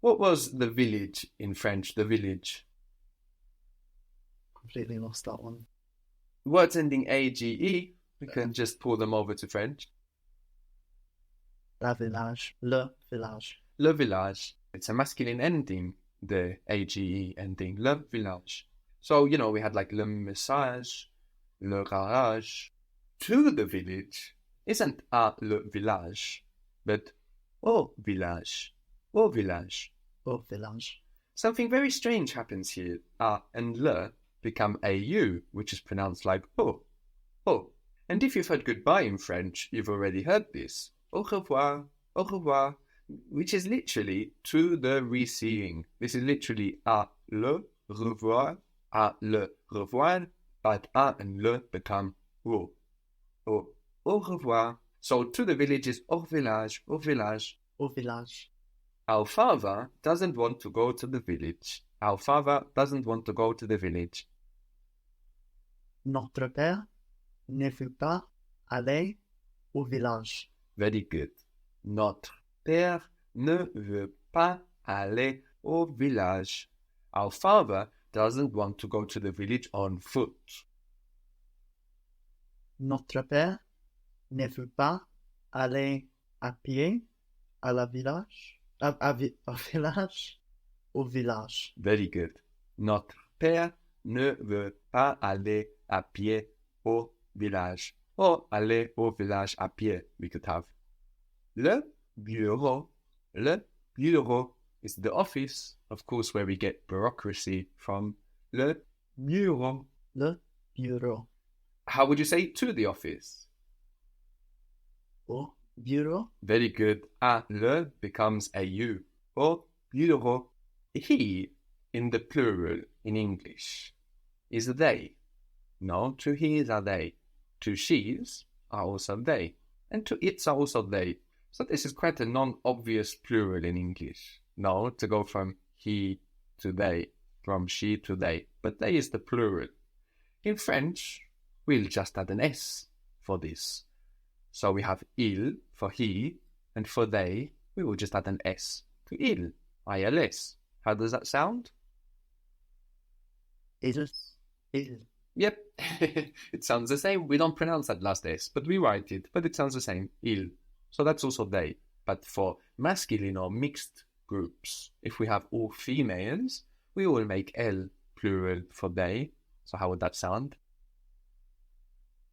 What was the village in French, the village? Completely lost that one. Words ending A-G-E, we can just pull them over to French. La village. Le village. Le village. It's a masculine ending, the A-G-E ending, le village. So, we had like le message, le garage. To the village isn't à le village, but au village. Au village. Au village. Something very strange happens here. A and le become AU, which is pronounced like oh, oh. And if you've heard goodbye in French, you've already heard this. Au revoir, which is literally to the reseeing. This is literally à le revoir, but à and le become au. Au revoir. So to the village is au village, au village. Au village. Our father doesn't want to go to the village. Our father doesn't want to go to the village. Notre père ne veut pas aller au village. Very good. Notre père ne veut pas aller au village. Our father doesn't want to go to the village on foot. Notre père ne veut pas aller à pied à la village. Au village. Very good. Notre père ne veut pas aller à pied au village. Or aller au village à pied, we could have. Le bureau. Le bureau is the office, of course, where we get bureaucracy from. Le bureau. Le bureau. How would you say to the office? Au bureau. Very good. À le becomes a you. Au bureau. He, in the plural in English, is they. No, to his are they. To she's are also they. And to its are also they. So this is quite a non-obvious plural in English. No, to go from he to they, from she to they. But they is the plural. In French, we'll just add an S for this. So we have il for he, and for they, we will just add an S to il, ILS. How does that sound? Il. Yep, it sounds the same. We don't pronounce that last S, but we write it, but it sounds the same, il. So that's also they. But for masculine or mixed groups, if we have all females, we will make L plural for they. So how would that sound?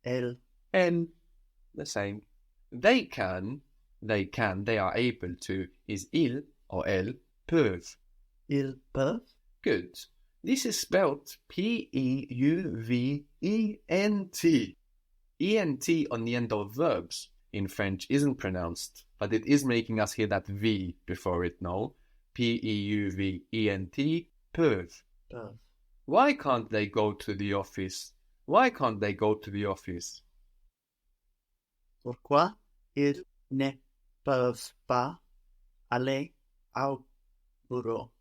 Elle. N, the same. They are able to, is il or elles peuvent. Ils peuvent. Good. This is spelled P-E-U-V-E-N-T. E-N-T on the end of verbs in French isn't pronounced, but it is making us hear that V before it, no? P-E-U-V-E-N-T, peuvent. Peuvent. Why can't they go to the office? Why can't they go to the office? Pourquoi ils ne peuvent pas aller au bureau?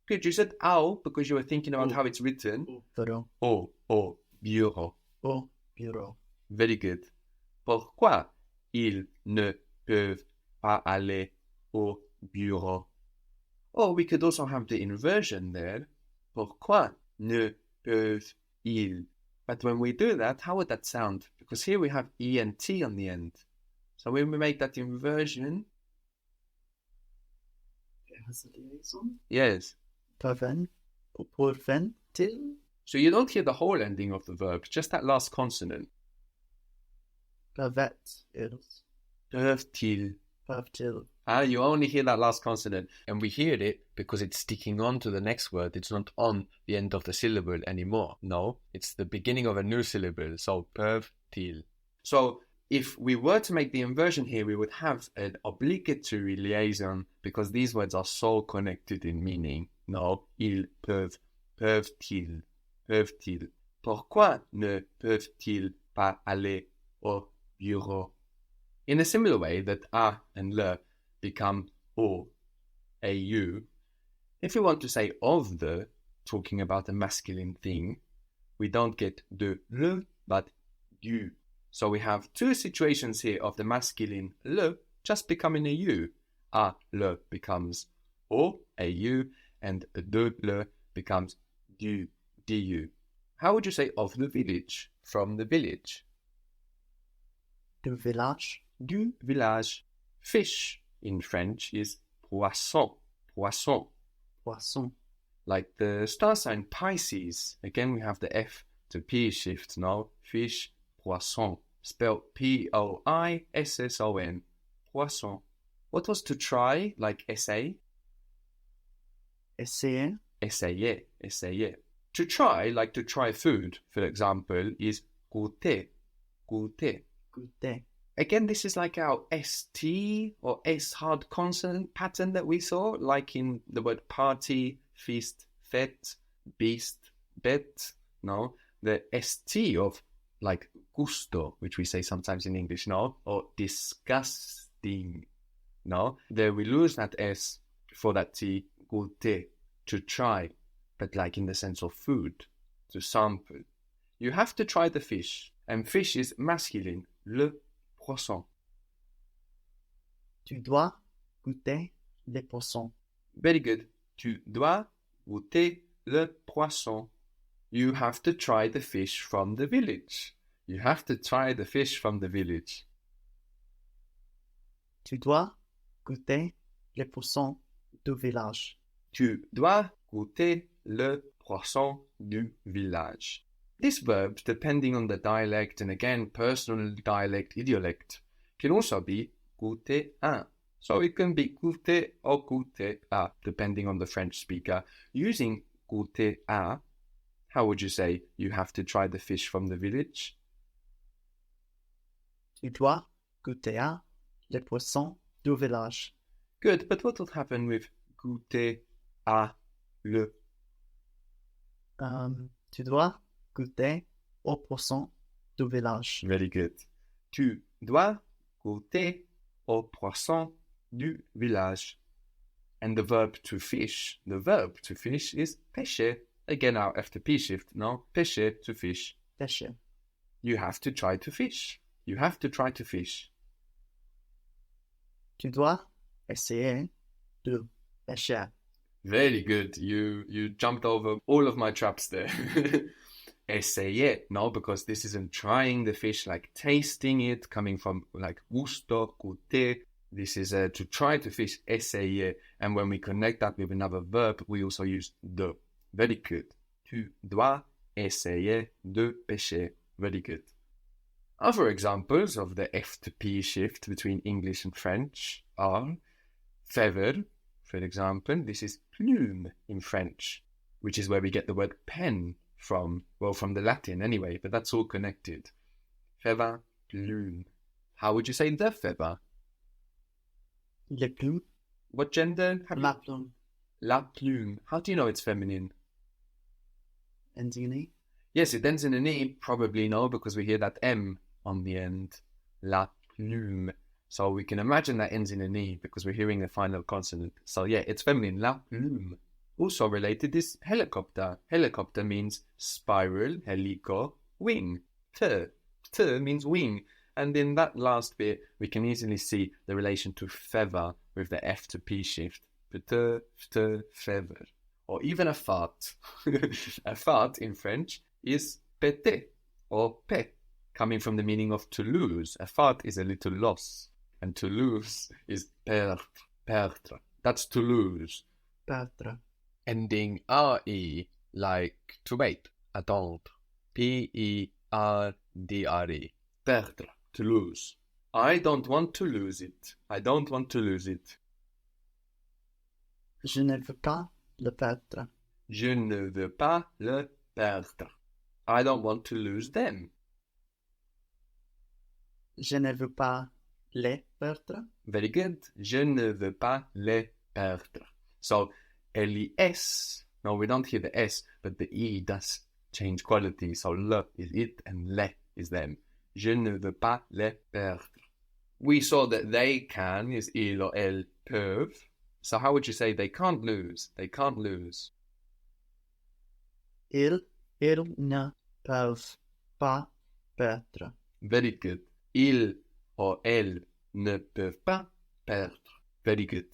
Good, you said au because you were thinking about how it's written. Bureau. Au bureau. Au bureau. Very good. Pourquoi ils ne peuvent pas aller au bureau? Or we could also have the inversion there. Pourquoi ne peuvent-ils? But when we do that, how would that sound? Because here we have E and T on the end. So when we make that inversion... It has a liaison. Yes. Pourvent-ils? So you don't hear the whole ending of the verb, just that last consonant. Peuvent-ils? Peuvent-ils? Peuvent-ils? You only hear that last consonant, and we hear it because it's sticking on to the next word. It's not on the end of the syllable anymore. No, it's the beginning of a new syllable. So, peuvent-ils. So, if we were to make the inversion here, we would have an obligatory liaison because these words are so connected in meaning. No, ils peuvent, peuvent-ils, peuvent-ils. Pourquoi ne peuvent-ils pas aller au bureau? In a similar way that a and le become au, au, if we want to say of the, talking about a masculine thing, we don't get de le, but du. So we have two situations here of the masculine le just becoming a u. A, le becomes au, AU, and de le becomes du, du. How would you say of the village, from the village? Du village. Du village. Fish in French is poisson, poisson. Poisson. Like the star sign Pisces, again we have the F to P shift now. Fish, poisson, spelled Poisson, poisson. What was to try, like essay? Essayer. Essayer, essayer. To try, like to try food, for example, is goûter, goûter. Goûter. Again, this is like our ST or S hard consonant pattern that we saw, like in the word party, feast, fête, beast, bet. No, the ST of like gusto, which we say sometimes in English, no, or disgusting. No, there we lose that S for that T, goûter, to try, but like in the sense of food, to sample. You have to try the fish, and fish is masculine, le poisson. Tu dois goûter les poissons. Very good. Tu dois goûter le poisson. You have to try the fish from the village. You have to try the fish from the village. Tu dois goûter les poissons du village. Tu dois goûter le poisson du village. This verb, depending on the dialect, and again, personal dialect, idiolect, can also be goûter un. So it can be goûter or goûter à, depending on the French speaker. Using goûter à, how would you say you have to try the fish from the village? Tu dois goûter à les poissons du village. Good, but what would happen with goûter à le? Tu dois goûter aux poissons du village. Very good. Tu dois goûter aux poissons du village. And the verb to fish is pêcher. Again, our F to P shift, no? Pêcher, to fish. Pêcher. You have to try to fish. You have to try to fish. Tu dois essayer de pêcher. Very good. You jumped over all of my traps there. Essayer, no, because this isn't trying the fish, like tasting it, coming from like gusto, goûter. This is to try to fish, essayer. And when we connect that with another verb, we also use de. Very good. Tu dois essayer de pêcher. Very good. Other examples of the F to P shift between English and French are feather, for example. This is plume in French, which is where we get the word pen from. Well, from the Latin anyway, but that's all connected. Feather, plume. How would you say the feather? Le plume. What gender? La plume. La plume. How do you know it's feminine? Ends in E. Yes, it ends in an E. Probably no, because we hear that M on the end. La plume. So we can imagine that ends in an E because we're hearing the final consonant. So yeah, it's feminine. La plume. Also related is helicopter. Helicopter means spiral, helico, wing. Te means wing. And in that last bit, we can easily see the relation to feather with the F to P shift. Pte, feather. Or even a fart. A fart in French is péter or pet, coming from the meaning of to lose. A fart is a little loss. And to lose is perdre. That's to lose. Perdre. Ending RE, like to wait, attendre. Perdre. Perdre, to lose. I don't want to lose it. I don't want to lose it. Je ne veux pas le perdre. Je ne veux pas le perdre. I don't want to lose them. Je ne veux pas les perdre. Very good. Je ne veux pas les perdre. So, L-E-S. No, we don't hear the S, but the E does change quality. So, le is it and le is them. Je ne veux pas les perdre. We saw that they can is il or elles peuvent. So how would you say they can't lose? They can't lose. Ils ne peuvent pas perdre. Very good. Ils or elles ne peuvent pas perdre. Very good.